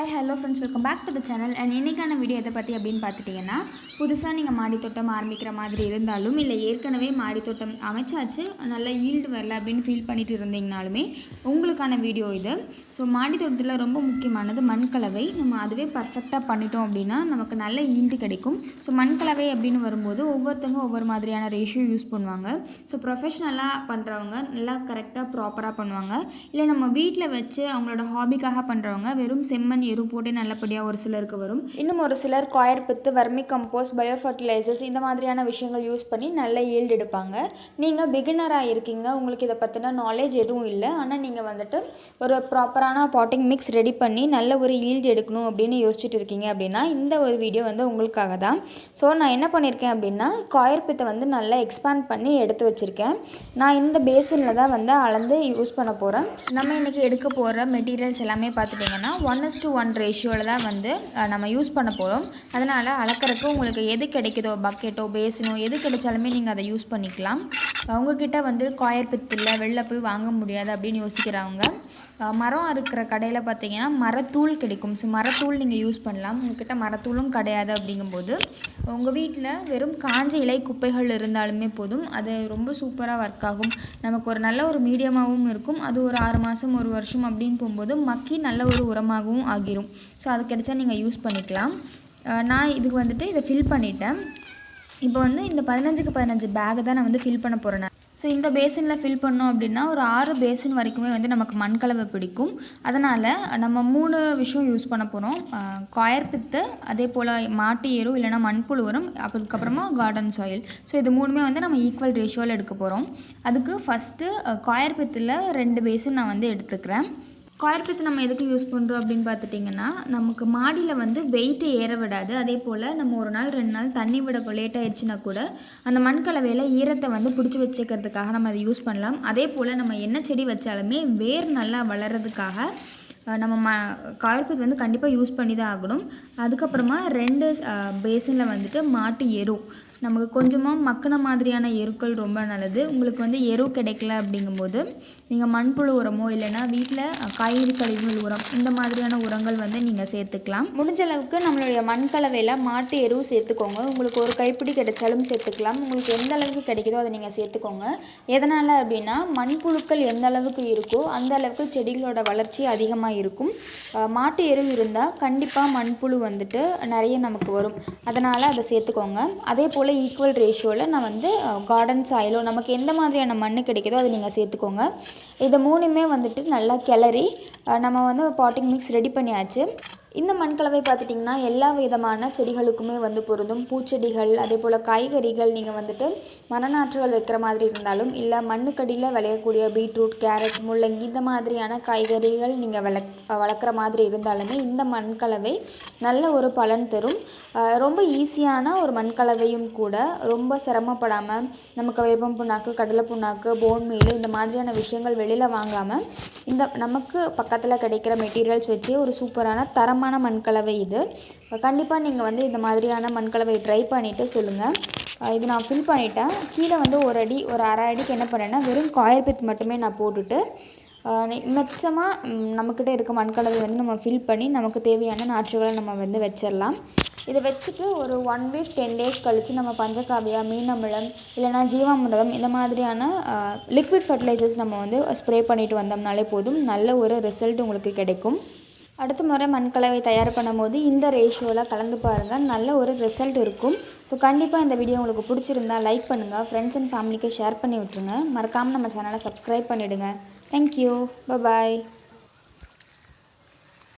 Hi hello friends, welcome back to the channel. And இன்றைக்கான video எதை பற்றி அப்படின்னு பார்த்துட்டிங்கன்னா, புதுசாக நீங்கள் மாடித்தோட்டம் ஆரம்பிக்கிற மாதிரி இருந்தாலும், இல்லை ஏற்கனவே மாடித்தோட்டம் அமைச்சாச்சு நல்ல ஈல்டு வரல அப்படின்னு ஃபீல் பண்ணிட்டு இருந்தீங்கனாலுமே உங்களுக்கான வீடியோ இது. ஸோ மாடித்தோட்டத்தில் ரொம்ப முக்கியமானது மண்கலவை. நம்ம அதுவே பர்ஃபெக்டாக பண்ணிட்டோம் அப்படின்னா நமக்கு நல்ல ஈல்டு கிடைக்கும். ஸோ மண்கலவை அப்படின்னு வரும்போது ஒவ்வொருத்தவங்க ஒவ்வொரு மாதிரியான ரேஷியோ யூஸ் பண்ணுவாங்க. ஸோ ப்ரொஃபஷ்னலாக பண்ணுறவங்க நல்லா கரெக்டாக ப்ராப்பராக பண்ணுவாங்க. இல்லை நம்ம வீட்டில் வச்சு அவங்களோட ஹாபிக்காக பண்ணுறவங்க வெறும் செம்மண் எரு போட்டு நல்லபடியாக ஒரு சிலருக்கு வரும். இன்னும் ஒரு சிலர் காயர் பித்து, வர்மி கம்போஸ்ட், பயோ ஃபர்டிலைசர்ஸ் இந்த மாதிரியான விஷயங்கள் யூஸ் பண்ணி நல்ல ஈல்டு எடுப்பாங்க. நீங்கள் பிகினராக இருக்கீங்க, உங்களுக்கு இதை பற்றின நாலேஜ் எதுவும் இல்லை, ஆனால் நீங்கள் வந்துட்டு ஒரு ப்ராப்பரான பாட்டிங் மிக்ஸ் ரெடி பண்ணி நல்ல ஒரு ஈல்டு எடுக்கணும் அப்படின்னு யோசிச்சுட்டு இருக்கீங்க அப்படின்னா இந்த ஒரு வீடியோ உங்களுக்காக தான். ஸோ நான் என்ன பண்ணியிருக்கேன் அப்படின்னா, காயர் பித்தை நல்லா எக்ஸ்பேண்ட் பண்ணி எடுத்து வச்சுருக்கேன். நான் இந்த பேசினில் தான் அளந்து யூஸ் பண்ண போகிறேன். நம்ம இன்றைக்கி எடுக்க போகிற மெட்டீரியல்ஸ் எல்லாமே பார்த்துட்டிங்கன்னா 1:1 ரேஷியோவில் தான் நம்ம யூஸ் பண்ண போகிறோம். அதனால் அளக்கிறதுக்கு உங்களுக்கு எது கிடைக்குதோ, பக்கெட்டோ பேசினோ எது கிடைச்சாலுமே நீங்கள் அதை யூஸ் பண்ணிக்கலாம். உங்ககிட்ட காயர் பித்தில் வெளில போய் வாங்க முடியாது அப்படின்னு யோசிக்கிறவங்க மரம் அறுக்கிற கடையில் பார்த்தீங்கன்னா மரத்தூள் கிடைக்கும். ஸோ மரத்தூள் நீங்கள் யூஸ் பண்ணலாம். உங்கள்கிட்ட மரத்தூளும் கிடையாது அப்படிங்கும்போது உங்கள் வீட்டில் வெறும் காஞ்ச இலை குப்பைகள் இருந்தாலுமே போதும். அது ரொம்ப சூப்பராக ஒர்க் ஆகும். நமக்கு ஒரு நல்ல ஒரு மீடியமாகவும் இருக்கும். அது ஒரு 6 மாதம் 1 வருஷம் அப்படின்னு போகும்போது மக்கி நல்ல ஒரு உரமாகவும் ஆகிரும். ஸோ அது கிடைச்சா நீங்கள் யூஸ் பண்ணிக்கலாம். நான் இதுக்கு இதை ஃபில் பண்ணிட்டேன். இப்போ இந்த 15க்கு 15 பேக்கு தான் நான் ஃபில் பண்ண போகிறேன். ஸோ இந்த பேசினில் ஃபில் பண்ணோம் அப்படின்னா ஒரு 6 பேசின் வரைக்குமே நமக்கு மண்கலவை பிடிக்கும். அதனால் நம்ம 3 விஷயம் யூஸ் பண்ண போகிறோம். காயர் பித்து, அதே போல் மாட்டு எரு இல்லைனா மண்புழு உரம், அதுக்கப்புறமா கார்டன் சாயில். ஸோ இது 3மே நம்ம ஈக்குவல் ரேஷியோவில் எடுக்க போகிறோம். அதுக்கு ஃபஸ்ட்டு காயர் பித்தில் 2 பேசின் நான் எடுத்துக்கிறேன். காயர் பித்து நம்ம எதுக்கு யூஸ் பண்ணுறோம் அப்படின்னு பார்த்துட்டிங்கன்னா, நமக்கு மாடியில் வெயிட்டை ஏற விடாது. அதே போல் நம்ம ஒரு நாள் 2 நாள் தண்ணி விட லேட் ஆகிடுச்சுன்னா கூட அந்த மண்கலவையில் ஈரத்தை பிடிச்சி வச்சுக்கிறதுக்காக நம்ம அதை யூஸ் பண்ணலாம். அதே போல் நம்ம என்ன செடி வச்சாலுமே வேர் நல்லா வளர்கிறதுக்காக நம்ம காயர் பித்து கண்டிப்பாக யூஸ் பண்ணி தான் ஆகணும். அதுக்கப்புறமா 2 பேசினில் மாட்டு எரு, நமக்கு கொஞ்சமாக மக்கின மாதிரியான எருக்கள் ரொம்ப நல்லது. உங்களுக்கு எரு கிடைக்கல அப்படிங்கும்போது நீங்கள் மண்புழு உரமோ இல்லைனா வீட்டில் காய்கறி கழிவுகள் உரம் இந்த மாதிரியான உரங்கள் நீங்கள் சேர்த்துக்கலாம். முடிஞ்ச அளவுக்கு நம்மளுடைய மண்கலவையில் மாட்டு எரு சேர்த்துக்கோங்க. உங்களுக்கு ஒரு கைப்பிடி கிடைச்சாலும் சேர்த்துக்கலாம். உங்களுக்கு எந்த அளவுக்கு கிடைக்குதோ அதை நீங்கள் சேர்த்துக்கோங்க. எதனால் அப்படின்னா மண்புழுக்கள் எந்த அளவுக்கு இருக்கோ அந்த அளவுக்கு செடிகளோட வளர்ச்சி அதிகமாக இருக்கும். மாட்டு எரு இருந்தால் கண்டிப்பாக மண்புழு நிறைய நமக்கு வரும். அதனால் அதை சேர்த்துக்கோங்க. அதே போல் ஈக்குவல் ரேஷியோவில் நான் கார்டன் சாயிலோ நமக்கு எந்த மாதிரியான மண் கிடைக்குதோ அதை நீங்கள் சேர்த்துக்கோங்க. இதை 3மே நல்லா கிளறி நம்ம பாட்டிங் மிக்ஸ் ரெடி பண்ணியாச்சு. இந்த மண்கலவை பார்த்துட்டிங்கன்னா எல்லா விதமான செடிகளுக்குமே பொருந்தும். பூச்செடிகள், அதே போல் காய்கறிகள், நீங்கள் மரநாற்றுகள் வைக்கிற மாதிரி இருந்தாலும், இல்லை மண்ணுக்கடியில் விளையக்கூடிய பீட்ரூட், கேரட், முள்ளங்கி இந்த மாதிரியான காய்கறிகள் நீங்கள் வளர்க்குற மாதிரி இருந்தாலுமே இந்த மண்கலவை நல்ல ஒரு பலன் தரும். ரொம்ப ஈஸியான ஒரு மண்கலவையும் கூட. ரொம்ப சிரமப்படாமல் நமக்கு வேப்பம் புண்ணாக்கு, கடலை புண்ணாக்கு, போன் மீல் இந்த மாதிரியான விஷயங்கள் வெளியில் வாங்காமல் இந்த நமக்கு பக்கத்தில் கிடைக்கிற மெட்டீரியல்ஸ் வச்சு ஒரு சூப்பரான தரமான மண்கலவை இது. கண்டிப்பாக நீங்கள் இந்த மாதிரியான மண்கலவை ட்ரை பண்ணிவிட்டு சொல்லுங்கள். இது நான் ஃபில் பண்ணிட்டேன். கீழே ஒரு அடி ஒரு அரை அடிக்கு என்ன பண்ணேன்னா வெறும் காயர் பித் மட்டுமே நான் போட்டுட்டு மிச்சமாக நம்மக்கிட்ட இருக்க மண்கலவை நம்ம ஃபில் பண்ணி நமக்கு தேவையான நாற்றுகளை நம்ம வச்சிடலாம். இதை வச்சுட்டு ஒரு 1 வீக் 10 டேஸ் கழித்து நம்ம பஞ்சகாவியா, மீன் அமிலம் இல்லைனா ஜீவாமிர்தம் இந்த மாதிரியான லிக்விட் ஃபர்டிலைசர்ஸ் நம்ம ஸ்ப்ரே பண்ணிட்டு வந்தோம்னாலே போதும். நல்ல ஒரு ரிசல்ட் உங்களுக்கு கிடைக்கும். அடுத்த முறை மண்கலவை தயார் பண்ணும்போது இந்த ரேஷியோவில் கலந்து பாருங்கள். நல்ல ஒரு ரிசல்ட் இருக்கும். ஸோ கண்டிப்பாக இந்த வீடியோ உங்களுக்கு பிடிச்சிருந்தா லைக் பண்ணுங்கள், ஃப்ரெண்ட்ஸ் அண்ட் ஃபேமிலிக்கு ஷேர் பண்ணி விட்ருங்க. மறக்காமல் நம்ம சேனலை சப்ஸ்கிரைப் பண்ணிவிடுங்க. தேங்க்யூ, பாய்.